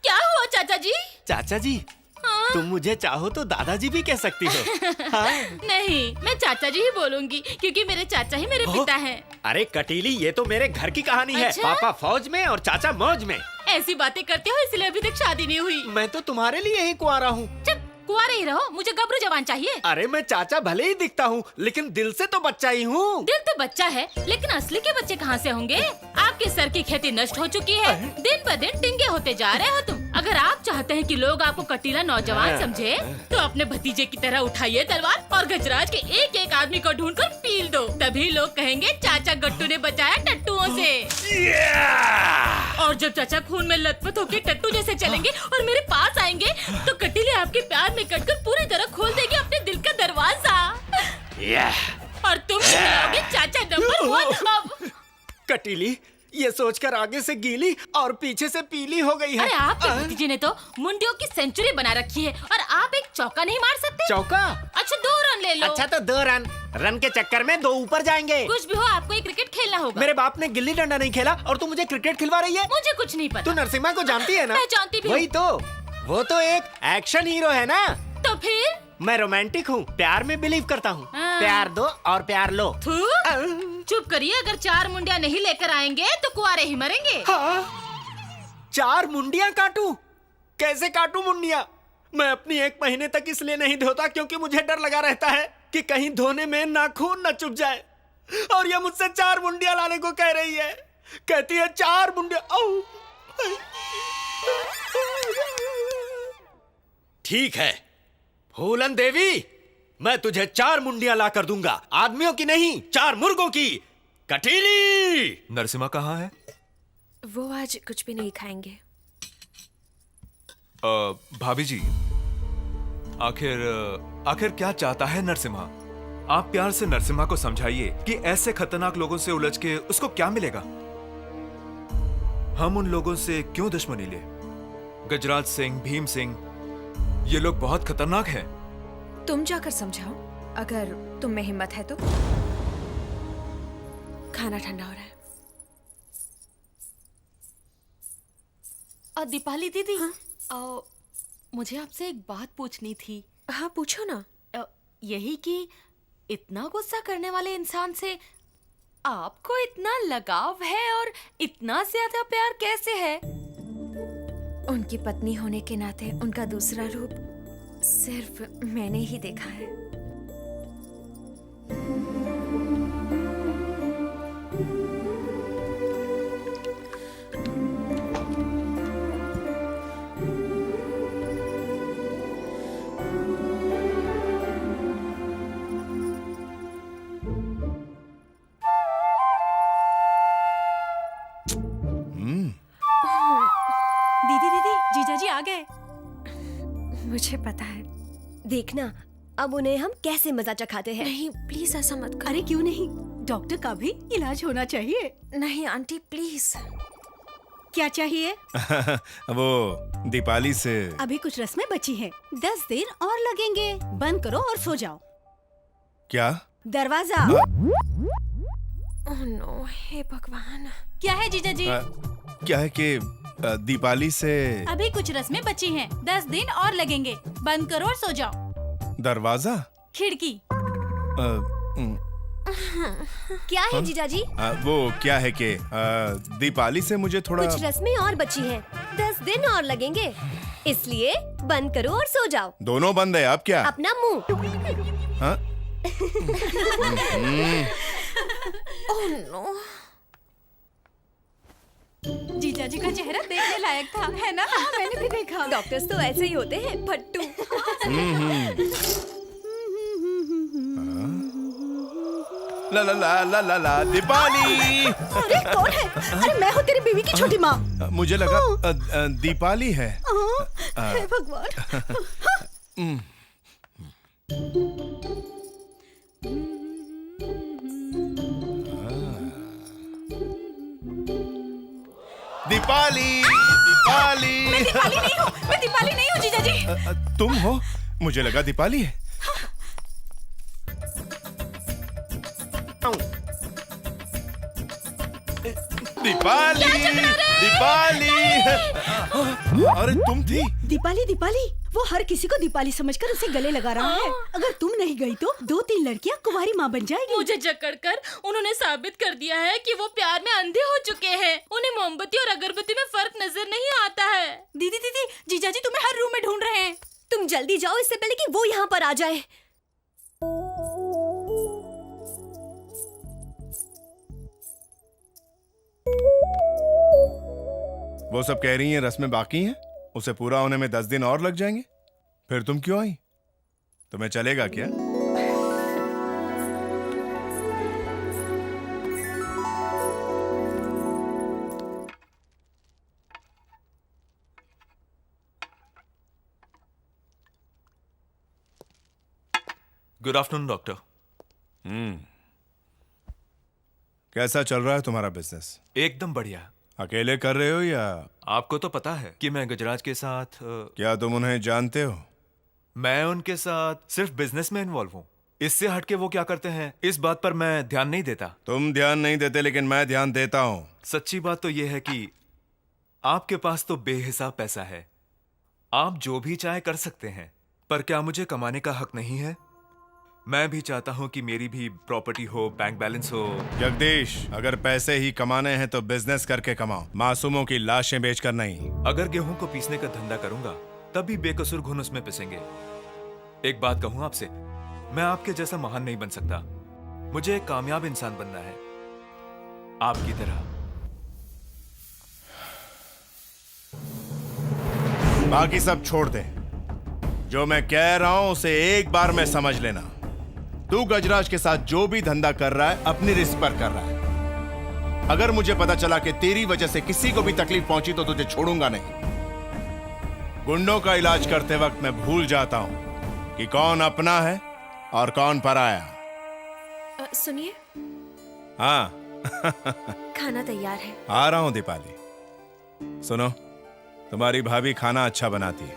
क्या हुआ चाचा जी? चाचा जी, हाँ? तुम मुझे चाहो तो दादाजी भी कह सकती हो। हाँ? नहीं, मैं चाचा जी ही बोलूंगी क्योंकि मेरे चाचा ही मेरे पिता हैं। अरे कटीली, ये तो मेरे घर की कहानी है। अच्छा? पापा फौज में और चाचा मौज में। ऐसी बातें करते हो इसलिए अभी तक शादी नहीं हुई। मैं तो तुम्हारे लिए ही कुंवारा हूँ। चुप, कुंवारे ही रहो, मुझे गबरू जवान चाहिए। अरे मैं चाचा भले ही दिखता हूँ, लेकिन दिल से तो बच्चा ही हूँ। दिल तो बच्चा है, लेकिन असली के बच्चे कहाँ से होंगे? आपके सर की खेती नष्ट हो चुकी है, दिन ब दिन टिंगे होते जा रहे हो तुम। अगर आप चाहते हैं कि लोग आपको कटीला नौजवान समझे, तो अपने भतीजे की तरह उठाइए तलवार और गजराज के एक एक आदमी को ढूंढकर पील दो। तभी लोग कहेंगे चाचा गट्टू ने बचाया टट्टुओं से। और जब चाचा खून में लथपथ होकर टट्टू जैसे चलेंगे और मेरे पास आएंगे, तो कटीले आपके प्यार में कटकर पूरी तरह खोल देगी अपने दिल का दरवाजा। और तुम खिलाओगे चाचा नंबर 1 अब। कटीली, ये सोचकर आगे से गीली और पीछे से पीली हो गई है। अरे आपके भतीजे ने तो मुंडियों की सेंचुरी बना रखी है और आप एक चौका नहीं मार सकते? चौका? अच्छा 2 रन ले लो। अच्छा तो 2 रन। रन के चक्कर में 2 ऊपर जाएंगे। कुछ भी हो, आपको ये क्रिकेट खेलना होगा। मेरे बाप ने गिल्ली डंडा नहीं खेला और तू मुझे क्रिकेट खिलवा रही है? मुझे कुछ नहीं पता। तू नरसिम्हा को जानती है ना? मैं जानती भी हूँ। वही तो, वो तो एक एक्शन हीरो है ना। तो फिर? मैं रोमांटिक हूँ, प्यार में बिलीव करता हूँ। प्यार दो और प्यार लो। थू, चुप करिए, अगर 4 मुंडिया नहीं लेकर आएंगे तो कुआरे ही मरेंगे। हाँ? 4 मुंडियाँ काटूं? कैसे काटूं मुंडियाँ? मैं अपनी 1 महीने तक इसलिए नहीं धोता क्योंकि मुझे डर लगा रहता है कि कहीं धोने में नाखून न चुभ जाए। और ये मुझसे 4 मुंडियाँ लाने को कह रही है। कहती है 4 मुंडियाँ। ठीक है फूलन देवी, मैं तुझे 4 मुंडियाँ ला कर दूंगा। आदमियों की नहीं, 4 मुर्गों की। कटीली! नरसिम्हा कहाँ है? वो आज कुछ भी नहीं खाएंगे। भाभी जी, आखिर क्या चाहता है नरसिम्हा? आप प्यार से नरसिम्हा को समझाइए कि ऐसे खतरनाक लोगों से उलझ के उसको क्या मिलेगा। हम उन लोगों से क्यों दुश्मनी ले? गजराज सिंह, भीम सिंह, ये लोग बहुत खतरनाक हैं। तुम जाकर समझाओ, अगर तुम में हिम्मत है तो। खाना ठंडा हो रहा है। दीपाली दीदी, मुझे आपसे एक बात पूछनी थी। हाँ पूछो ना। यही कि इतना गुस्सा करने वाले इंसान से आपको इतना लगाव है और इतना ज्यादा प्यार कैसे है? उनकी पत्नी होने के नाते उनका दूसरा रूप सिर्फ मैंने ही देखा है। दीदी जीजाजी आ गए। मुझे पता है। देखना अब उन्हें हम कैसे मजा चखाते हैं। नहीं प्लीज ऐसा मत करो। अरे क्यों नहीं, डॉक्टर का भी इलाज होना चाहिए। नहीं आंटी प्लीज। क्या चाहिए? वो दीपाली से अभी कुछ रस्में बची हैं, 10 दिन और लगेंगे। बंद करो और सो जाओ। क्या? दरवाजा। ओह नो, हे भगवान। क्या है जीजाजी? क्या है कि दीपाली से अभी कुछ रस्में बची हैं, 10 दिन और लगेंगे। बंद करो और सो जाओ। दरवाजा? खिड़की। क्या है जीजाजी? वो क्या है कि दीपाली से मुझे थोड़ा कुछ रस्में और बची हैं, 10 दिन और लगेंगे, इसलिए बंद करो और सो जाओ। दोनों बंद है। आप क्या? अपना मुंह। हाँ? Oh no. जीजाजी का चेहरा देखने लायक था, है ना? हाँ, मैंने भी देखा। डॉक्टर्स तो ऐसे ही होते हैं, फट्टू। ला ला ला ला ला ला दीपाली। अरे कौन है? अरे मैं हूँ तेरी बीवी की छोटी माँ। मुझे लगा दीपाली है। हे भगवान। दीपाली, दीपाली। मैं दीपाली नहीं हूँ जीजाजी। तुम हो? मुझे लगा दीपाली है। दीपाली। दीपाली। अरे तुम थी? दीपाली दीपाली, वो हर किसी को दीपाली समझकर उसे गले लगा रहा है। अगर तुम नहीं गई तो 2-3 लड़कियां कुंवारी माँ बन जाएगी। मुझे जकड़कर उन्होंने साबित कर दिया है कि वो प्यार में अंधे हो चुके हैं। उन्हें मोमबत्ती और अगरबत्ती में फर्क नजर नहीं आता है। दीदी दीदी, जीजाजी तुम्हें हर रूम में ढूंढ रहे हैं। तुम जल्दी जाओ इससे पहले कि वो यहाँ पर आ जाए। वो सब कह रही हैं रस्में बाकी हैं, उसे पूरा होने में 10 दिन और लग जाएंगे। फिर तुम क्यों आई? तुम्हें चलेगा क्या? Good afternoon doctor. कैसा चल रहा है तुम्हारा बिजनेस? एकदम बढ़िया। अकेले कर रहे हो या? आपको तो पता है कि मैं गजराज के साथ क्या तुम उन्हें जानते हो? मैं उनके साथ सिर्फ बिजनेस में इन्वॉल्व हूँ। इससे हटके वो क्या करते हैं इस बात पर मैं ध्यान नहीं देता। तुम ध्यान नहीं देते, लेकिन मैं ध्यान देता हूँ। सच्ची बात तो यह है कि आपके पास तो बेहिसाब पैसा है, आप जो भी चाहे कर सकते हैं, पर क्या मुझे कमाने का हक नहीं है? मैं भी चाहता हूं कि मेरी भी प्रॉपर्टी हो, बैंक बैलेंस हो। जगदीश, अगर पैसे ही कमाने हैं तो बिजनेस करके कमाओ, मासूमों की लाशें बेचकर नहीं। अगर गेहूं को पीसने का धंधा करूंगा तब भी बेकसूर घुन उसमें पिसेंगे। एक बात कहूं आपसे, मैं आपके जैसा महान नहीं बन सकता। मुझे एक कामयाब इंसान बनना है, आपकी तरह। बाकी सब छोड़ दे, जो मैं कह रहा हूं उसे एक बार में समझ लेना। तू गजराज के साथ जो भी धंधा कर रहा है अपनी रिस्क पर कर रहा है। अगर मुझे पता चला कि तेरी वजह से किसी को भी तकलीफ पहुंची तो तुझे छोड़ूंगा नहीं। गुंडों का इलाज करते वक्त मैं भूल जाता हूं कि कौन अपना है और कौन पराया। सुनिए, हाँ। खाना तैयार है। आ रहा हूं दीपाली। सुनो, तुम्हारी भाभी खाना अच्छा बनाती है,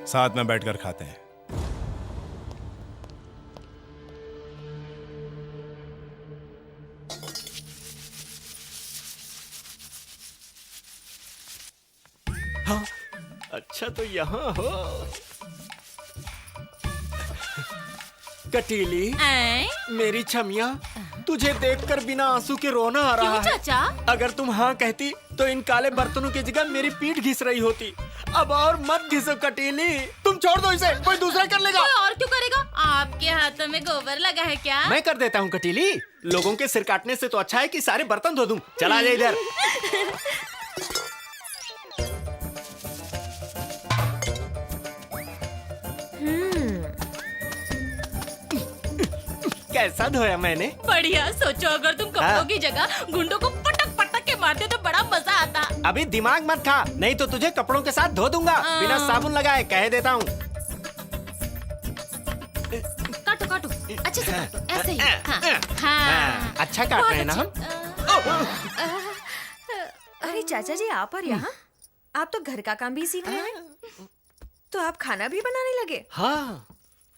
साथ में बैठकर खाते हैं। हाँ, अच्छा तो यहाँ हो। कटीली, मेरी छमिया, तुझे देखकर बिना आंसू के रोना आ रहा क्यों है। चाचा? अगर तुम हाँ कहती तो इन काले बर्तनों की जगह मेरी पीठ घिस रही होती। अब और मत घिसो कटीली, तुम छोड़ दो इसे, कोई दूसरा कर लेगा। कोई और क्यों करेगा? आपके हाथों में गोबर लगा है क्या? मैं कर देता हूँ कटीली। लोगों के सिर काटने से तो अच्छा है कि सारे बर्तन धो दूं। चला जा इधर। कैसा धोया मैंने? बढ़िया। सोचो अगर तुम कपड़ों की जगह गुंडों को पटक पटक के मारते तो बड़ा मजा आता। अभी दिमाग मत खा, नहीं तो तुझे कपड़ों के साथ धो दूंगा बिना साबुन लगाए, कह देता हूँ। काटो काटो, अच्छे से काटो, ऐसे ही। हाँ, हाँ। अच्छा काट रहे हैं ना हम? अरे चाचा जी, आप और यहाँ? आप तो घर का काम भी सीख रहे हैं, तो आप खाना भी बनाने लगे? हाँ।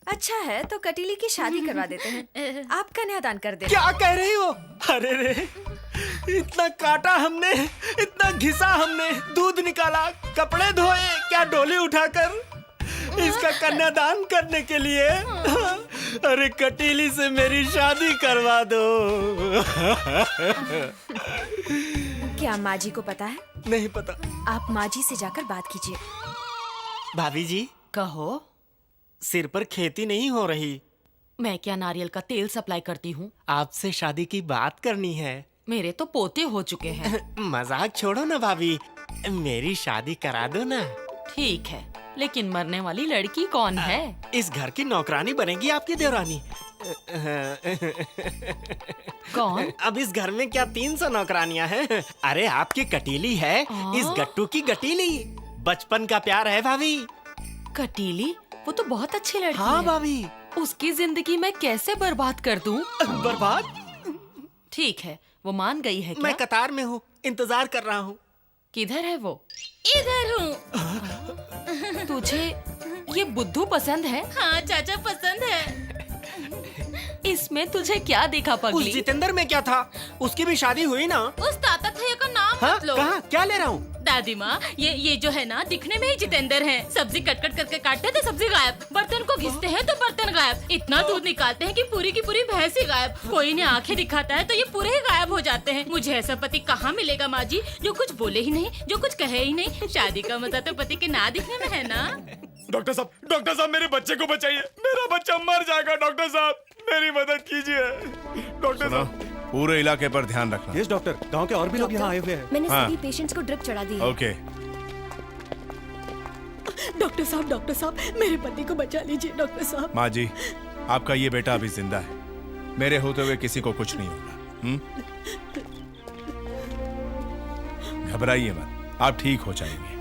अच्छा है, तो कटीली की शादी करवा देते हैं। आप कन्यादान कर दें। क्या कह रही हो? अरे रे, इतना काटा हमने, इतना घिसा हमने, दूध निकाला, कपड़े धोए, क्या डोली उठाकर इसका कन्यादान करने के लिए। अरे कटीली से मेरी शादी करवा दो। क्या माँ जी को पता है? नहीं पता। आप माँ जी से जाकर बात कीजिए। भाभी जी, कहो। सिर पर खेती नहीं हो रही। मैं क्या नारियल का तेल सप्लाई करती हूँ? आपसे शादी की बात करनी है। मेरे तो पोते हो चुके हैं। मजाक छोड़ो ना भाभी, मेरी शादी करा दो ना। ठीक है, लेकिन मरने वाली लड़की कौन है? इस घर की नौकरानी बनेगी आपकी देवरानी। कौन? अब इस घर में क्या 300 नौकरानियां हैं? अरे आपकी कटीली है, इस गट्टू की गटीली। बचपन का प्यार है भाभी। कटीली? वो तो बहुत अच्छी लड़की हाँ है। भाभी। उसकी जिंदगी मैं कैसे बर्बाद कर दूं? बर्बाद? ठीक है, वो मान गई है क्या? मैं कतार में हूँ, इंतजार कर रहा हूँ। किधर है वो? इधर हूँ। तुझे ये बुद्धू पसंद है? हाँ चाचा, पसंद है। इसमें तुझे क्या दिखा उस पगली? जितेंद्र में क्या था? उसकी भी शादी हुई ना? उस ताता थैया का नाम हाँ मत लो। कहा क्या ले रहा हूँ? दादी माँ, ये जो है ना, दिखने में ही जितेंद्र है। सब्जी कट कट करके काटते थे, सब्जी गायब। बर्तन को घिसते हैं तो बर्तन गायब। इतना दूध निकालते हैं कि पूरी की पूरी भैंस ही गायब। कोई ने आंखें दिखाता है तो ये पूरे ही गायब हो जाते हैं। मुझे ऐसा पति कहाँ मिलेगा माँ जी, जो कुछ बोले ही नहीं, जो कुछ कहे ही नहीं। शादी का मजा तो पति के ना दिखने में है ना। डॉक्टर साहब मेरे बच्चे को बचाइए, मेरा बच्चा मर जाएगा। डॉक्टर साहब मेरी मदद कीजिए। डॉक्टर सुनो, पूरे इलाके पर ध्यान रखना। यस डॉक्टर, गांव के और भी लोग यहाँ आए हुए हैं। मैंने हाँ। सभी पेशेंट्स को ड्रिप चढ़ा दी है। ओके। डॉक्टर साहब, मेरे पति को बचा लीजिए डॉक्टर साहब। माँ जी, आपका ये बेटा अभी जिंदा है। मेरे होते हुए किसी को कुछ नहीं होगा। घबराइए मत, आप ठीक हो जाएंगे।